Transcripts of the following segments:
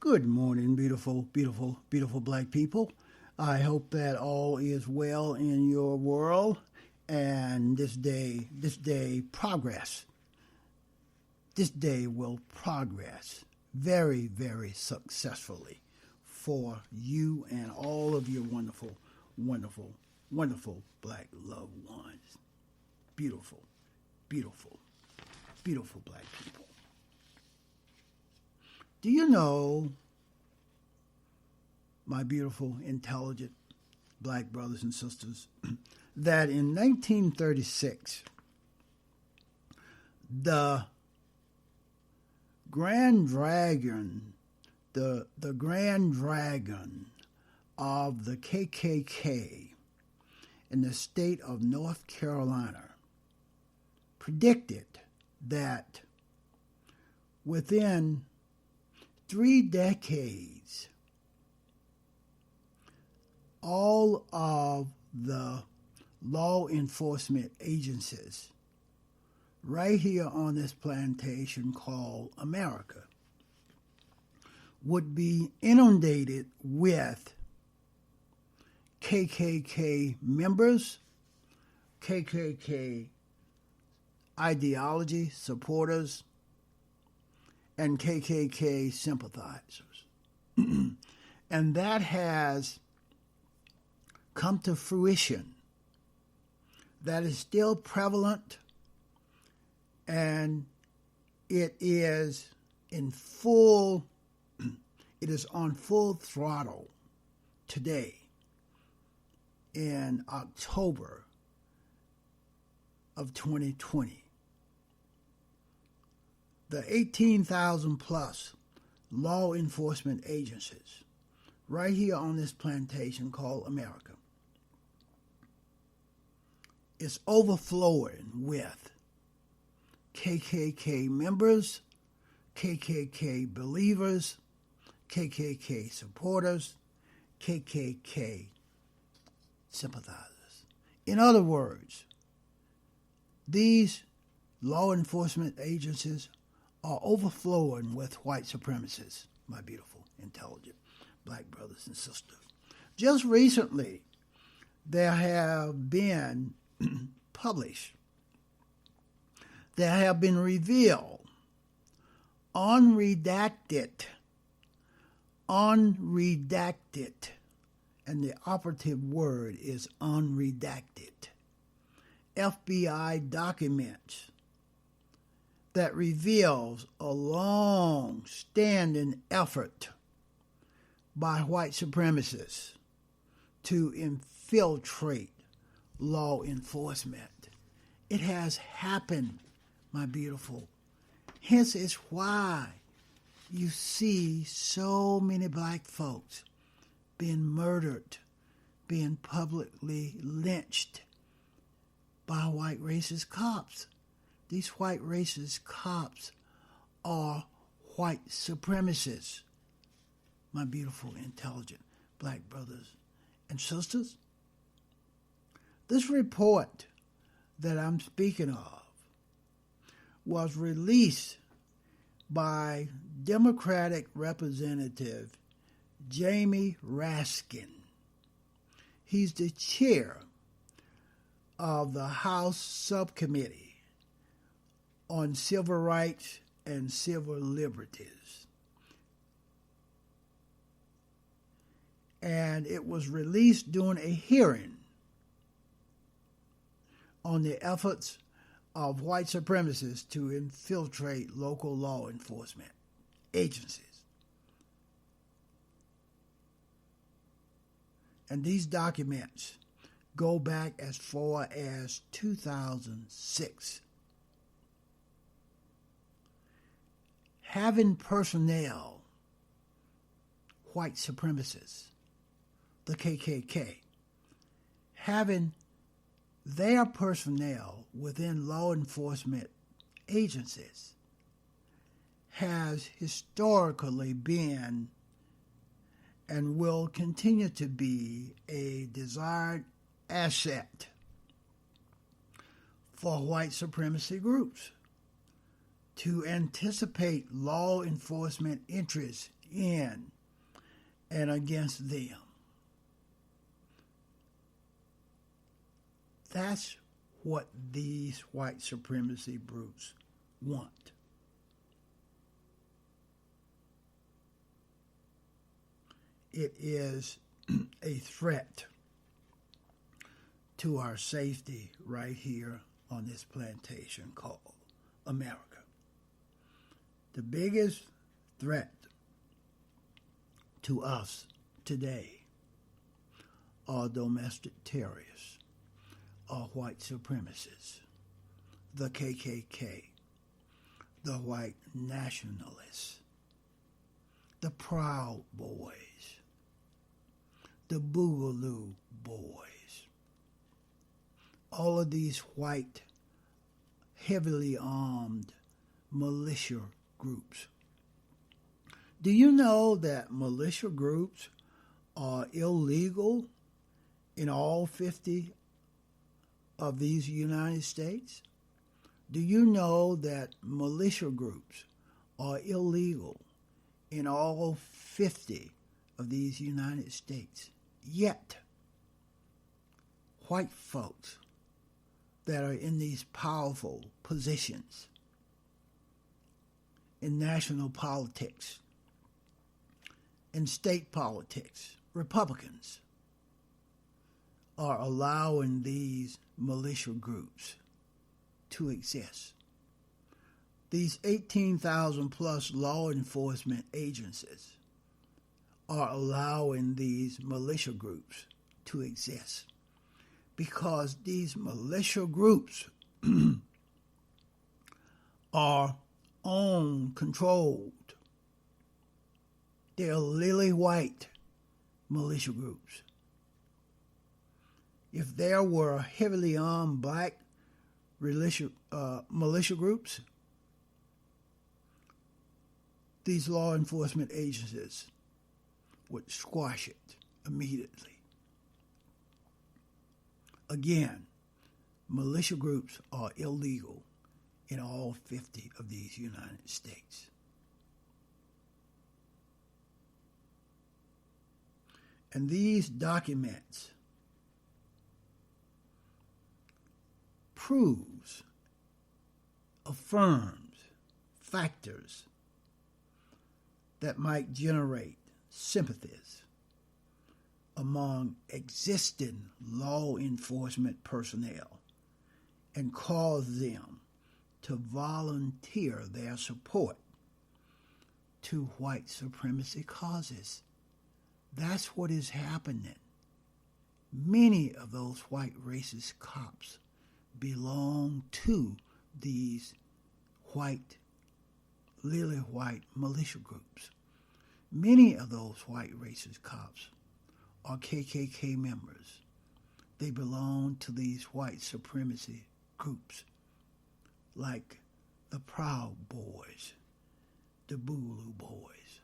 Good morning, beautiful, beautiful, beautiful black people. I hope that all is well in your world and this day progress. This day will progress very, very successfully for you and all of your wonderful, wonderful, wonderful black loved ones. Beautiful, beautiful, beautiful black people. Do you know, my beautiful, intelligent black brothers and sisters, that in 1936, the Grand Dragon, the Grand Dragon of the KKK in the state of North Carolina predicted that within 3 decades, all of the law enforcement agencies right here on this plantation called America would be inundated with KKK members, KKK ideology supporters, and KKK sympathizers. And that has come to fruition. That is still prevalent, and it is on full throttle today in October of 2020. The 18,000 plus law enforcement agencies right here on this plantation called America is overflowing with KKK members, KKK believers, KKK supporters, KKK sympathizers. In other words, these law enforcement agencies are overflowing with white supremacists, my beautiful, intelligent black brothers and sisters. Just recently, there have been published, there have been revealed, unredacted, and the operative word is unredacted, FBI documents that reveals a long-standing effort by white supremacists to infiltrate law enforcement. It has happened, my beautiful. Hence is why you see so many black folks being murdered, being publicly lynched by white racist cops. These white racist cops are white supremacists, my beautiful, intelligent black brothers and sisters. This report that I'm speaking of was released by Democratic Representative Jamie Raskin. He's the chair of the House Subcommittee on Civil Rights and Civil Liberties. And it was released during a hearing on the efforts of white supremacists to infiltrate local law enforcement agencies. And these documents go back as far as 2006. Having personnel, white supremacists, the KKK, having their personnel within law enforcement agencies has historically been and will continue to be a desired asset for white supremacy groups to anticipate law enforcement interests in and against them. That's what these white supremacy brutes want. It is a threat to our safety right here on this plantation called America. The biggest threat to us today are domestic terrorists, are white supremacists, the KKK, the white nationalists, the Proud Boys, the Boogaloo Boys. All of these white, heavily armed militia groups. Do you know that militia groups are illegal in all 50 of these United States? Do you know that militia groups are illegal in all 50 of these United States? Yet, white folks that are in these powerful positions in national politics, in state politics, Republicans, are allowing these militia groups to exist. These 18,000 plus law enforcement agencies are allowing these militia groups to exist because these militia groups are owned, controlled. They're lily white militia groups. If there were heavily armed black militia groups, these law enforcement agencies would squash it immediately. Again, militia groups are illegal in all 50 of these United States. And these documents proves, affirms factors that might generate sympathies among existing law enforcement personnel and cause them to volunteer their support to white supremacy causes. That's what is happening. Many of those white racist cops belong to these white, lily white militia groups. Many of those white racist cops are KKK members. They belong to these white supremacy groups like the Proud Boys, the Boogaloo Boys,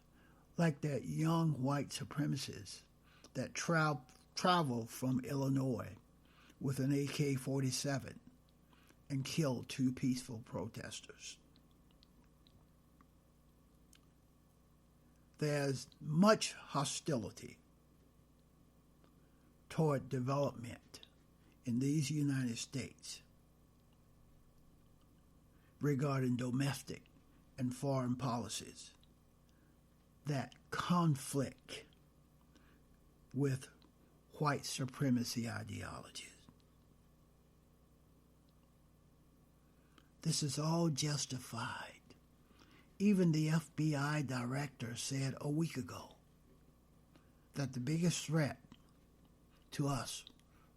like that young white supremacist that traveled from Illinois with an AK-47 and killed 2 peaceful protesters. There's much hostility toward development in these United States regarding domestic and foreign policies that conflict with white supremacy ideologies. This is all justified. Even the FBI director said a week ago that the biggest threat to us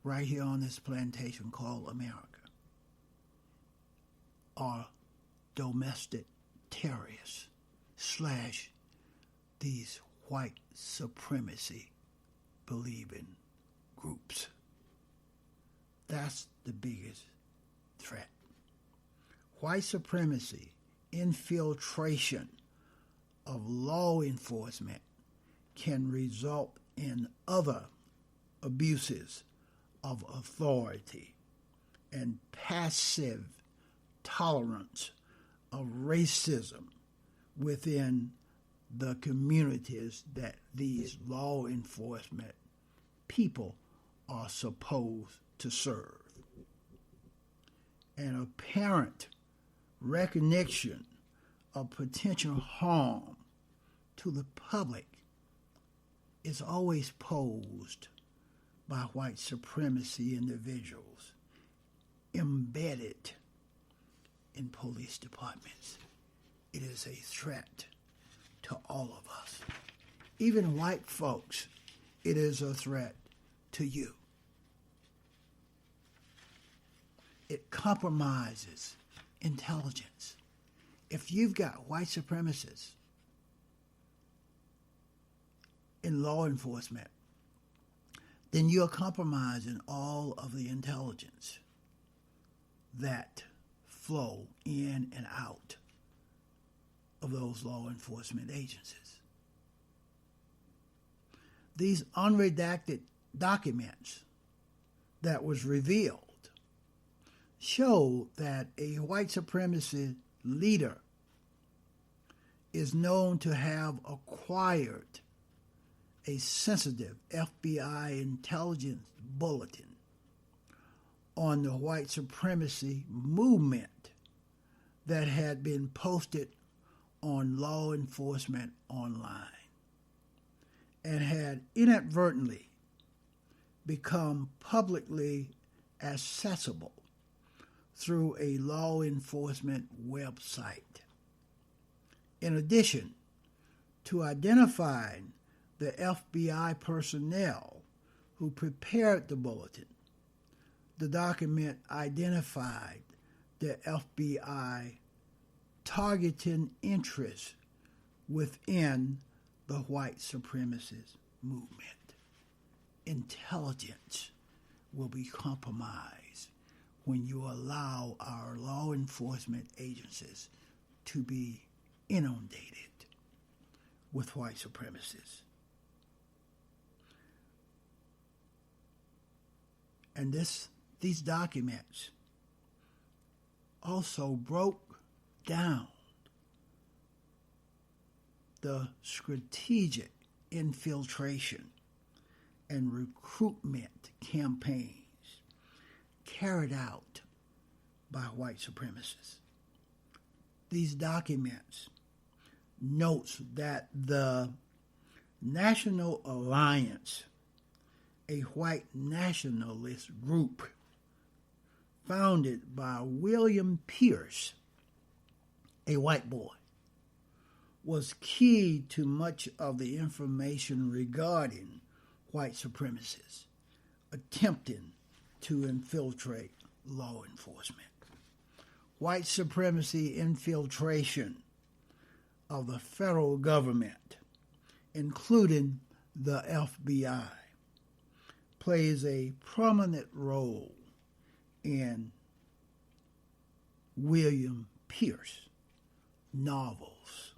right here on this plantation called America are domestic terrorists / these white supremacy believing groups. That's the biggest threat. White supremacy, infiltration of law enforcement can result in other abuses of authority and passive tolerance of racism within the communities that these law enforcement people are supposed to serve. An apparent recognition of potential harm to the public is always posed by white supremacy individuals embedded in police departments. It is a threat to all of us. Even white folks, it is a threat to you. It compromises intelligence. If you've got white supremacists in law enforcement, then you're compromising all of the intelligence that flow in and out of those law enforcement agencies. These unredacted documents that was revealed show that a white supremacy leader is known to have acquired a sensitive FBI intelligence bulletin on the white supremacy movement that had been posted on law enforcement online and had inadvertently become publicly accessible through a law enforcement website. In addition to identifying the FBI personnel who prepared the bulletin, the document identified the FBI targeting interests within the white supremacist movement. Intelligence will be compromised when you allow our law enforcement agencies to be inundated with white supremacists. And these documents also broke down the strategic infiltration and recruitment campaigns carried out by white supremacists. These documents notes that the National Alliance, a white nationalist group founded by William Pierce, a white boy, was key to much of the information regarding white supremacists attempting to infiltrate law enforcement. White supremacy infiltration of the federal government, including the FBI, plays a prominent role in William Pierce novels.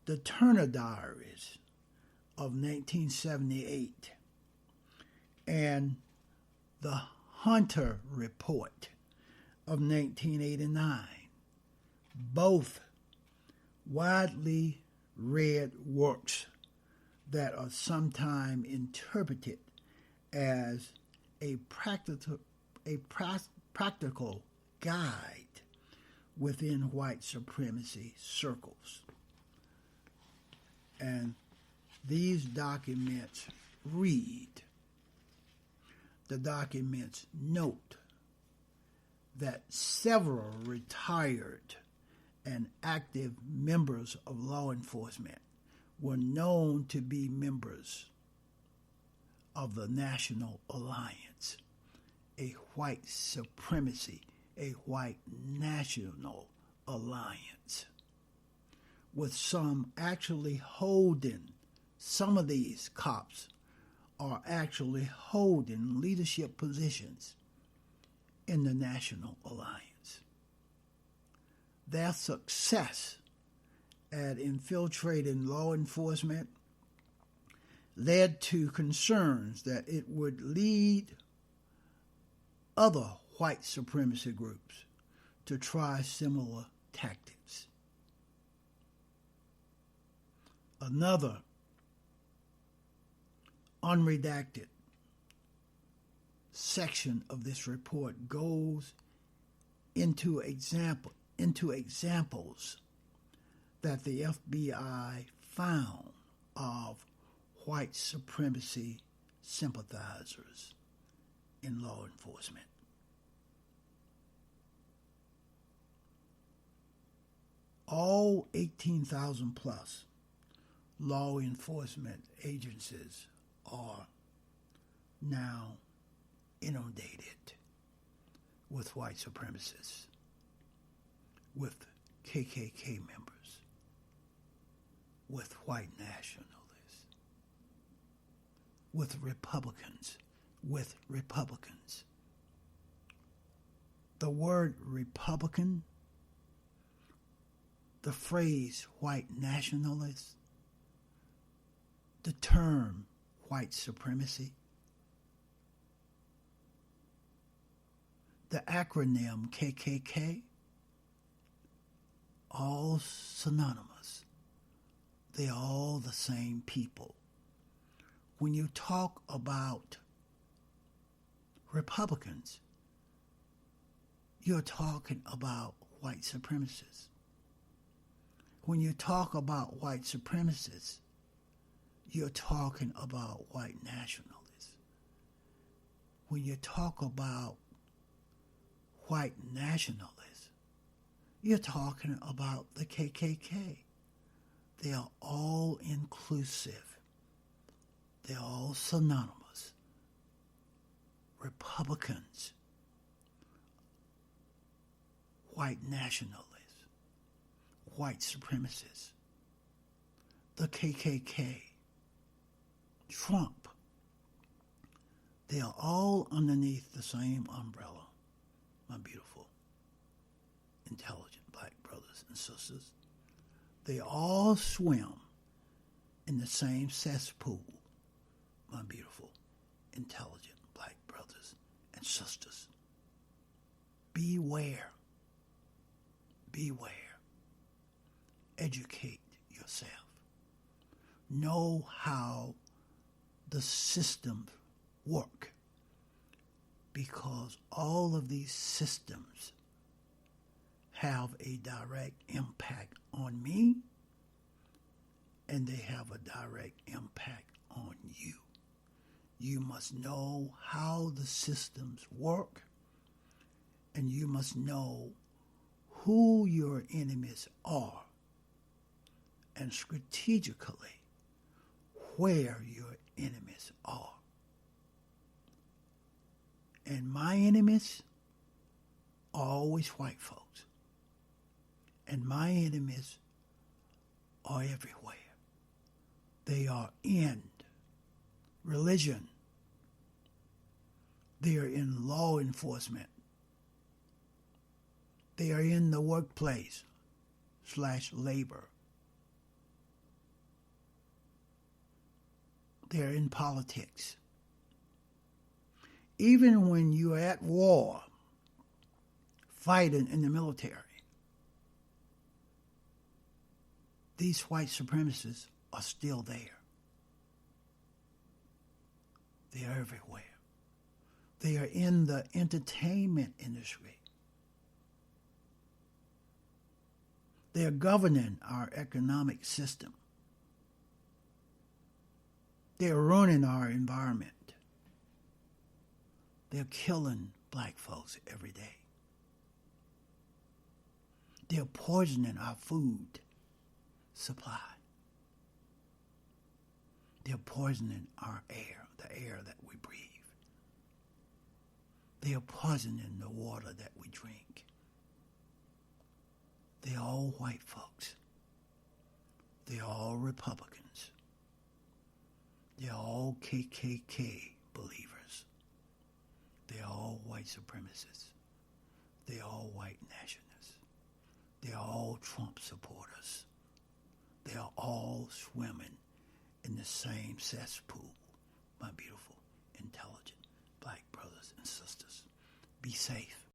The Turner Diaries of 1978 and the Hunter Report of 1989, both widely read works that are sometimes interpreted as a practical guide within white supremacy circles. And these documents read, the documents note that several retired and active members of law enforcement were known to be members of the National Alliance, a white supremacy, a white national alliance, with some of these cops are actually holding leadership positions in the National Alliance. Their success at infiltrating law enforcement led to concerns that it would lead other white supremacy groups to try similar tactics. Another unredacted section of this report goes into examples that the FBI found of white supremacy sympathizers in law enforcement. All 18,000 plus law enforcement agencies are now inundated with white supremacists, with KKK members, with white nationalists, with Republicans. The word Republican, the phrase white nationalist, the term white supremacy, the acronym KKK, all synonymous. They're all the same people. When you talk about Republicans, you're talking about white supremacists. When you talk about white supremacists, you're talking about white nationalists. When you talk about white nationalists, you're talking about the KKK. They are all inclusive. They're all synonymous. Republicans, white nationalists, white supremacists, the KKK, Trump, they are all underneath the same umbrella, my beautiful, intelligent black brothers and sisters. They all swim in the same cesspool, my beautiful, intelligent black brothers and sisters. Beware. Beware. Educate yourself. Know how the systems work, because all of these systems have a direct impact on me, and they have a direct impact on you. You must know how the systems work, and you must know who your enemies are, and strategically where your enemies are. And my enemies are always white folks. And my enemies are everywhere. They are in religion. They are in law enforcement. They are in the workplace / labor. They are in politics. Even when you're at war, fighting in the military, these white supremacists are still there. They are everywhere. They are in the entertainment industry. They are governing our economic system. They are ruining our environment. They're killing black folks every day. They're poisoning our food supply. They're poisoning our air, the air that we breathe. They are poisoning the water that we drink. They're all white folks. They're all Republicans. They're all KKK believers. They're all white supremacists. They're all white nationalists. They're all Trump supporters. They are all swimming in the same cesspool, my beautiful, intelligent black brothers and sisters. Be safe.